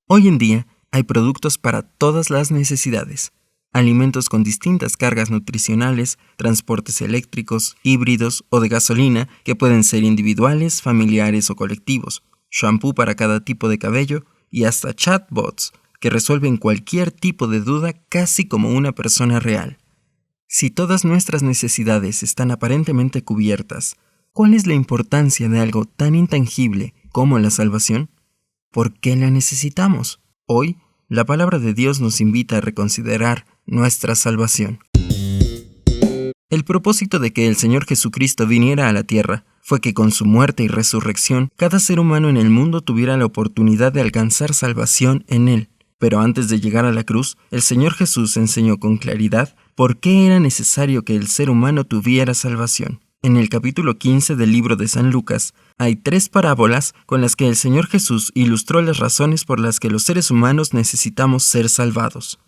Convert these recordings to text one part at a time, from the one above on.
Hoy en día hay productos para todas las necesidades. Alimentos con distintas cargas nutricionales, transportes eléctricos, híbridos o de gasolina que pueden ser individuales, familiares o colectivos, shampoo para cada tipo de cabello y hasta chatbots que resuelven cualquier tipo de duda casi como una persona real. Si todas nuestras necesidades están aparentemente cubiertas, ¿cuál es la importancia de algo tan intangible como la salvación? ¿Por qué la necesitamos? Hoy, la palabra de Dios nos invita a reconsiderar nuestra salvación. El propósito de que el Señor Jesucristo viniera a la tierra fue que con su muerte y resurrección, cada ser humano en el mundo tuviera la oportunidad de alcanzar salvación en Él. Pero antes de llegar a la cruz, el Señor Jesús enseñó con claridad por qué era necesario que el ser humano tuviera salvación. En el capítulo 15 del libro de San Lucas, hay 3 parábolas con las que el Señor Jesús ilustró las razones por las que los seres humanos necesitamos ser salvados.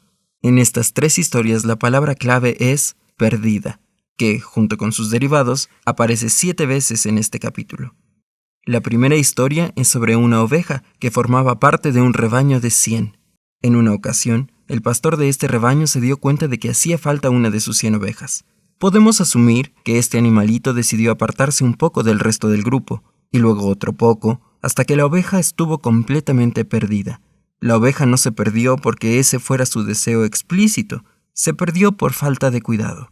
En estas 3 historias la palabra clave es perdida, que, junto con sus derivados, aparece 7 veces en este capítulo. La primera historia es sobre una oveja que formaba parte de un rebaño de 100. En una ocasión, el pastor de este rebaño se dio cuenta de que hacía falta una de sus 100 ovejas. Podemos asumir que este animalito decidió apartarse un poco del resto del grupo, y luego otro poco, hasta que la oveja estuvo completamente perdida. La oveja no se perdió porque ese fuera su deseo explícito, se perdió por falta de cuidado.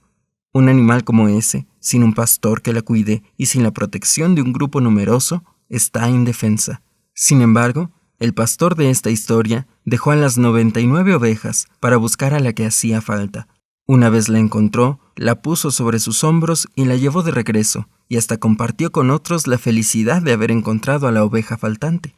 Un animal como ese, sin un pastor que la cuide y sin la protección de un grupo numeroso, está indefensa. Sin embargo, el pastor de esta historia dejó a las 99 ovejas para buscar a la que hacía falta. Una vez la encontró, la puso sobre sus hombros y la llevó de regreso, y hasta compartió con otros la felicidad de haber encontrado a la oveja faltante.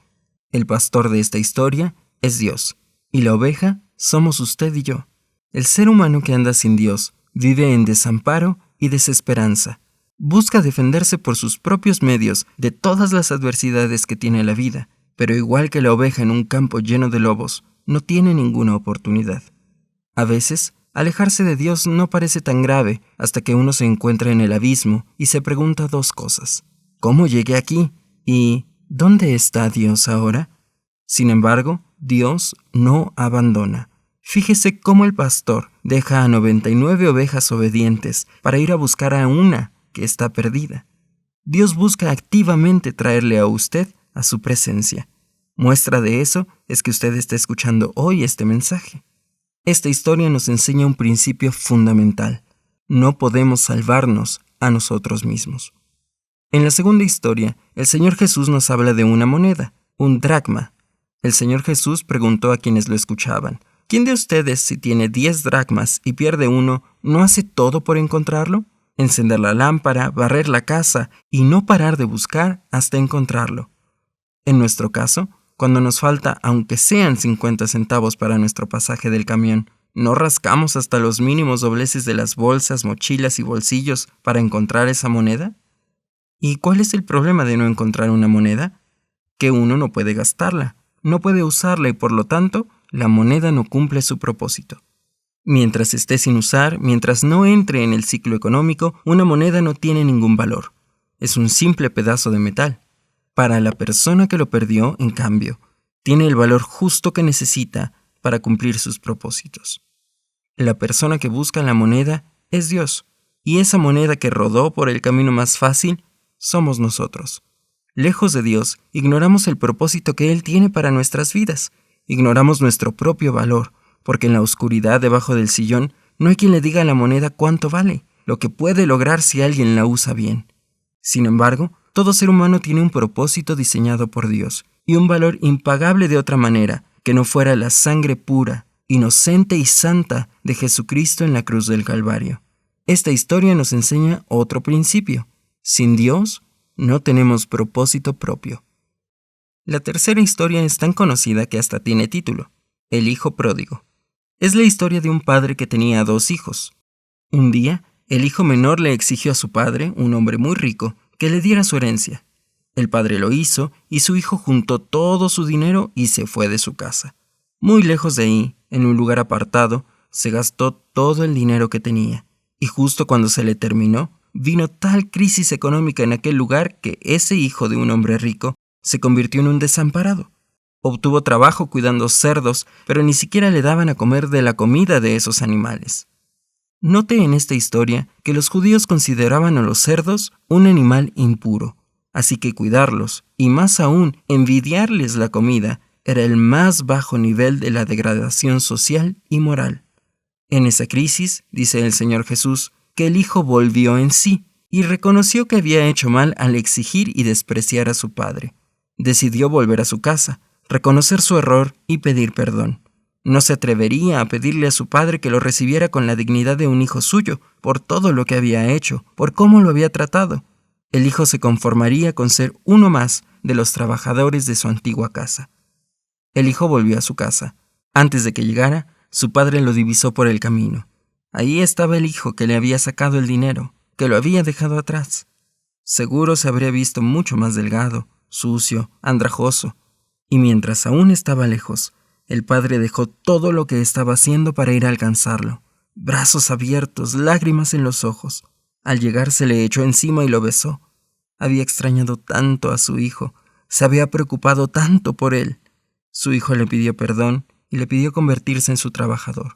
El pastor de esta historia es Dios, y la oveja somos usted y yo. El ser humano que anda sin Dios vive en desamparo y desesperanza. Busca defenderse por sus propios medios de todas las adversidades que tiene la vida, pero igual que la oveja en un campo lleno de lobos, no tiene ninguna oportunidad. A veces, alejarse de Dios no parece tan grave hasta que uno se encuentra en el abismo y se pregunta 2 cosas. ¿Cómo llegué aquí? ¿Y dónde está Dios ahora? Sin embargo, Dios no abandona. Fíjese cómo el pastor deja a 99 ovejas obedientes para ir a buscar a una que está perdida. Dios busca activamente traerle a usted a su presencia. Muestra de eso es que usted está escuchando hoy este mensaje. Esta historia nos enseña un principio fundamental. No podemos salvarnos a nosotros mismos. En la segunda historia, el Señor Jesús nos habla de una moneda, un dracma. El Señor Jesús preguntó a quienes lo escuchaban: ¿quién de ustedes, si tiene 10 dracmas y pierde uno, no hace todo por encontrarlo? Encender la lámpara, barrer la casa y no parar de buscar hasta encontrarlo. En nuestro caso, cuando nos falta aunque sean 50 centavos para nuestro pasaje del camión, ¿no rascamos hasta los mínimos dobleces de las bolsas, mochilas y bolsillos para encontrar esa moneda? ¿Y cuál es el problema de no encontrar una moneda? Que uno no puede gastarla, no puede usarla y por lo tanto, la moneda no cumple su propósito. Mientras esté sin usar, mientras no entre en el ciclo económico, una moneda no tiene ningún valor. Es un simple pedazo de metal. Para la persona que lo perdió, en cambio, tiene el valor justo que necesita para cumplir sus propósitos. La persona que busca la moneda es Dios, y esa moneda que rodó por el camino más fácil somos nosotros. Lejos de Dios, ignoramos el propósito que Él tiene para nuestras vidas. Ignoramos nuestro propio valor, porque en la oscuridad debajo del sillón no hay quien le diga a la moneda cuánto vale, lo que puede lograr si alguien la usa bien. Sin embargo, todo ser humano tiene un propósito diseñado por Dios y un valor impagable de otra manera que no fuera la sangre pura, inocente y santa de Jesucristo en la cruz del Calvario. Esta historia nos enseña otro principio. Sin Dios, no tenemos propósito propio. La tercera historia es tan conocida que hasta tiene título: El hijo pródigo. Es la historia de un padre que tenía 2 hijos. Un día, el hijo menor le exigió a su padre, un hombre muy rico, que le diera su herencia. El padre lo hizo y su hijo juntó todo su dinero y se fue de su casa. Muy lejos de ahí, en un lugar apartado, se gastó todo el dinero que tenía. Y justo cuando se le terminó, vino tal crisis económica en aquel lugar que ese hijo de un hombre rico se convirtió en un desamparado. Obtuvo trabajo cuidando cerdos, pero ni siquiera le daban a comer de la comida de esos animales. Note en esta historia que los judíos consideraban a los cerdos un animal impuro, así que cuidarlos, y más aún envidiarles la comida, era el más bajo nivel de la degradación social y moral. En esa crisis, dice el Señor Jesús, que el hijo volvió en sí y reconoció que había hecho mal al exigir y despreciar a su padre. Decidió volver a su casa, reconocer su error y pedir perdón. No se atrevería a pedirle a su padre que lo recibiera con la dignidad de un hijo suyo, por todo lo que había hecho, por cómo lo había tratado. El hijo se conformaría con ser uno más de los trabajadores de su antigua casa. El hijo volvió a su casa. Antes de que llegara, su padre lo divisó por el camino. Ahí estaba el hijo que le había sacado el dinero, que lo había dejado atrás. Seguro se habría visto mucho más delgado, sucio, andrajoso. Y mientras aún estaba lejos, el padre dejó todo lo que estaba haciendo para ir a alcanzarlo. Brazos abiertos, lágrimas en los ojos. Al llegar se le echó encima y lo besó. Había extrañado tanto a su hijo, se había preocupado tanto por él. Su hijo le pidió perdón y le pidió convertirse en su trabajador.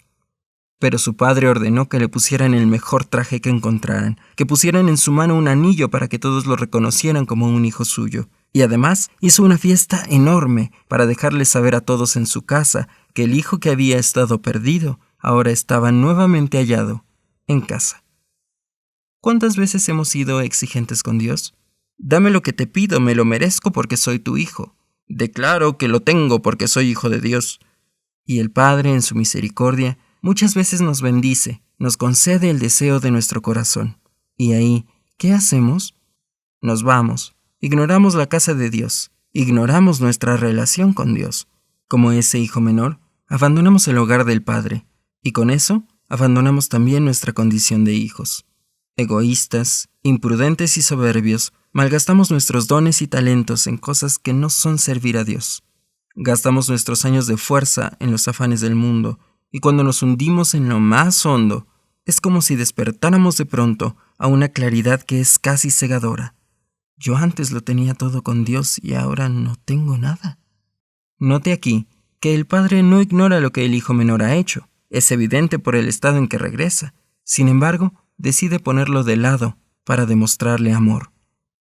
Pero su padre ordenó que le pusieran el mejor traje que encontraran, que pusieran en su mano un anillo para que todos lo reconocieran como un hijo suyo. Y además hizo una fiesta enorme para dejarles saber a todos en su casa que el hijo que había estado perdido ahora estaba nuevamente hallado en casa. ¿Cuántas veces hemos sido exigentes con Dios? Dame lo que te pido, me lo merezco porque soy tu hijo. Declaro que lo tengo porque soy hijo de Dios. Y el Padre, en su misericordia, muchas veces nos bendice, nos concede el deseo de nuestro corazón. Y ahí, ¿qué hacemos? Nos vamos. Ignoramos la casa de Dios, ignoramos nuestra relación con Dios. Como ese hijo menor, abandonamos el hogar del Padre, y con eso abandonamos también nuestra condición de hijos. Egoístas, imprudentes y soberbios, malgastamos nuestros dones y talentos en cosas que no son servir a Dios. Gastamos nuestros años de fuerza en los afanes del mundo, y cuando nos hundimos en lo más hondo, es como si despertáramos de pronto a una claridad que es casi cegadora. Yo antes lo tenía todo con Dios y ahora no tengo nada. Note aquí que el padre no ignora lo que el hijo menor ha hecho. Es evidente por el estado en que regresa. Sin embargo, decide ponerlo de lado para demostrarle amor.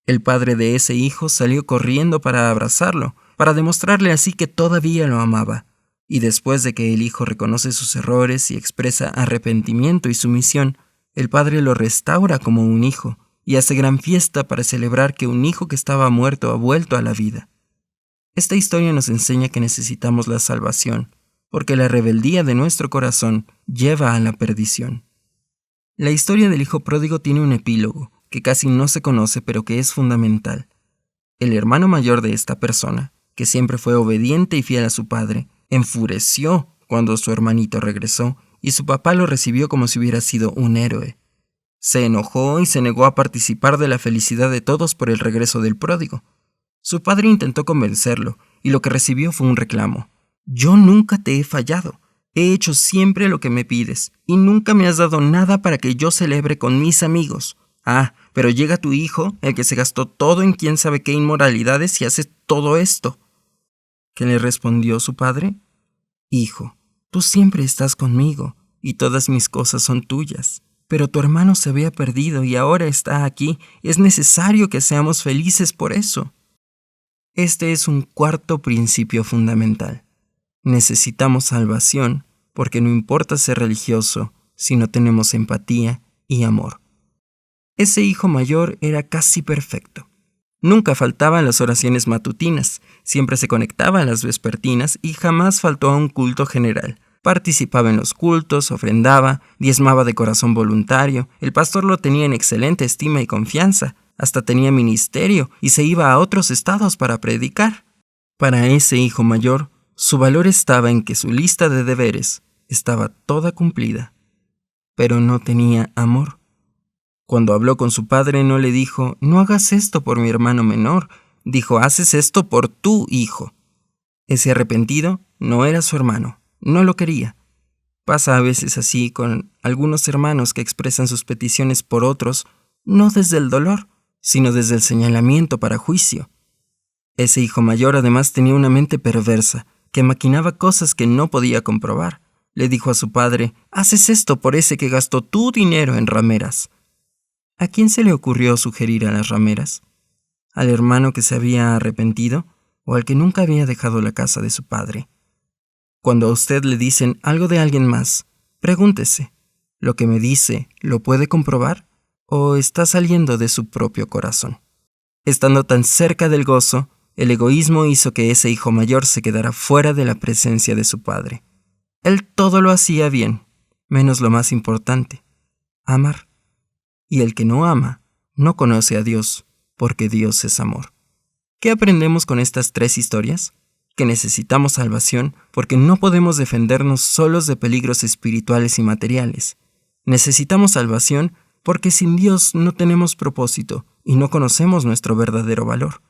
El padre de ese hijo salió corriendo para abrazarlo, para demostrarle así que todavía lo amaba. Y después de que el hijo reconoce sus errores y expresa arrepentimiento y sumisión, el padre lo restaura como un hijo y hace gran fiesta para celebrar que un hijo que estaba muerto ha vuelto a la vida. Esta historia nos enseña que necesitamos la salvación, porque la rebeldía de nuestro corazón lleva a la perdición. La historia del hijo pródigo tiene un epílogo que casi no se conoce pero que es fundamental. El hermano mayor de esta persona, que siempre fue obediente y fiel a su padre, enfureció cuando su hermanito regresó y su papá lo recibió como si hubiera sido un héroe. Se enojó y se negó a participar de la felicidad de todos por el regreso del pródigo. Su padre intentó convencerlo, y lo que recibió fue un reclamo. Yo nunca te he fallado. He hecho siempre lo que me pides, y nunca me has dado nada para que yo celebre con mis amigos. Ah, pero llega tu hijo, el que se gastó todo en quién sabe qué inmoralidades y hace todo esto. ¿Qué le respondió su padre? Hijo, tú siempre estás conmigo, y todas mis cosas son tuyas. Pero tu hermano se había perdido y ahora está aquí. Es necesario que seamos felices por eso. Este es un cuarto principio fundamental. Necesitamos salvación porque no importa ser religioso si no tenemos empatía y amor. Ese hijo mayor era casi perfecto. Nunca faltaba a las oraciones matutinas, siempre se conectaba a las vespertinas y jamás faltó a un culto general. Participaba en los cultos, ofrendaba, diezmaba de corazón voluntario, el pastor lo tenía en excelente estima y confianza, hasta tenía ministerio y se iba a otros estados para predicar. Para ese hijo mayor, su valor estaba en que su lista de deberes estaba toda cumplida, pero no tenía amor. Cuando habló con su padre no le dijo, no hagas esto por mi hermano menor, dijo, haces esto por tu hijo. Ese arrepentido no era su hermano. No lo quería. Pasa a veces así con algunos hermanos que expresan sus peticiones por otros, no desde el dolor, sino desde el señalamiento para juicio. Ese hijo mayor además tenía una mente perversa, que maquinaba cosas que no podía comprobar. Le dijo a su padre: «Haces esto por ese que gastó tu dinero en rameras». ¿A quién se le ocurrió sugerir a las rameras? ¿Al hermano que se había arrepentido o al que nunca había dejado la casa de su padre? Cuando a usted le dicen algo de alguien más, pregúntese: ¿lo que me dice lo puede comprobar o está saliendo de su propio corazón? Estando tan cerca del gozo, el egoísmo hizo que ese hijo mayor se quedara fuera de la presencia de su padre. Él todo lo hacía bien, menos lo más importante: amar. Y el que no ama, no conoce a Dios, porque Dios es amor. ¿Qué aprendemos con estas 3 historias? Que necesitamos salvación porque no podemos defendernos solos de peligros espirituales y materiales. Necesitamos salvación porque sin Dios no tenemos propósito y no conocemos nuestro verdadero valor.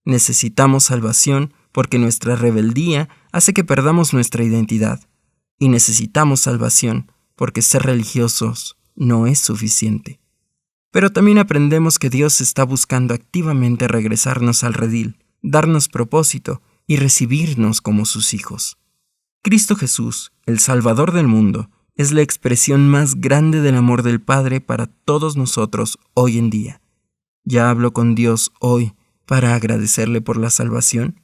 Necesitamos salvación porque nuestra rebeldía hace que perdamos nuestra identidad. Y necesitamos salvación porque ser religiosos no es suficiente. Pero también aprendemos que Dios está buscando activamente regresarnos al redil, darnos propósito y recibirnos como sus hijos. Cristo Jesús, el Salvador del mundo, es la expresión más grande del amor del Padre para todos nosotros hoy en día. ¿Ya hablo con Dios hoy para agradecerle por la salvación?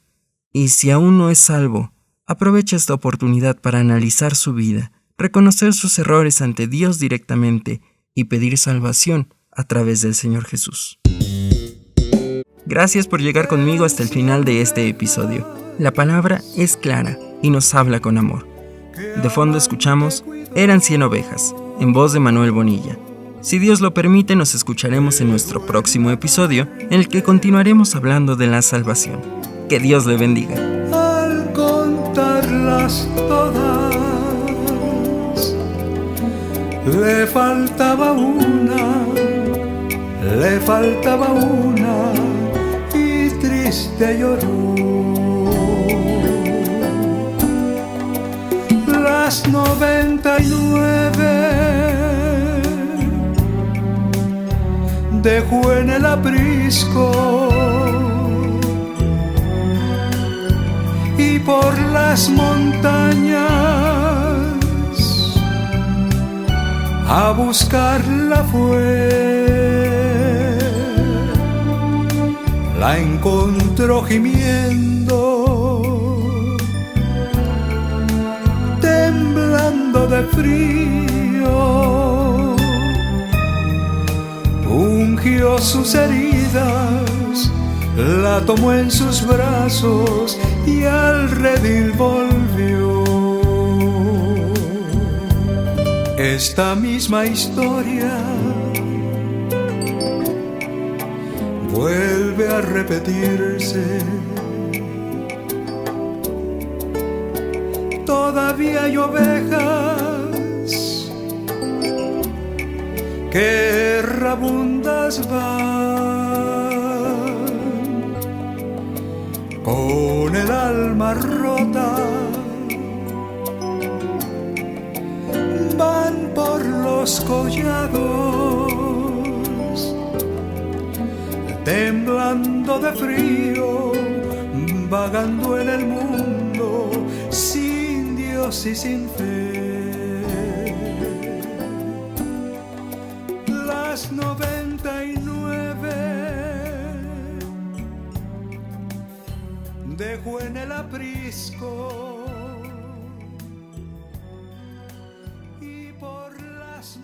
Y si aún no es salvo, aprovecha esta oportunidad para analizar su vida, reconocer sus errores ante Dios directamente y pedir salvación a través del Señor Jesús. Gracias por llegar conmigo hasta el final de este episodio. La palabra es clara y nos habla con amor. De fondo escuchamos Eran 100 ovejas, en voz de Manuel Bonilla. Si Dios lo permite, nos escucharemos en nuestro próximo episodio, en el que continuaremos hablando de la salvación. Que Dios le bendiga. Al contarlas todas, le faltaba una y triste lloró. Las 99 dejó en el aprisco y por las montañas a buscarla fue. La encontró gimiendo, temblando de frío. Ungió sus heridas, la tomó en sus brazos y al redil volvió. Esta misma historia vuelve a repetirse. Todavía hay ovejas que errabundas van, con el alma rota, van por los collados, temblando de frío, vagando en el mundo, sin Dios y sin fe. Las 99 dejó en el aprisco y por las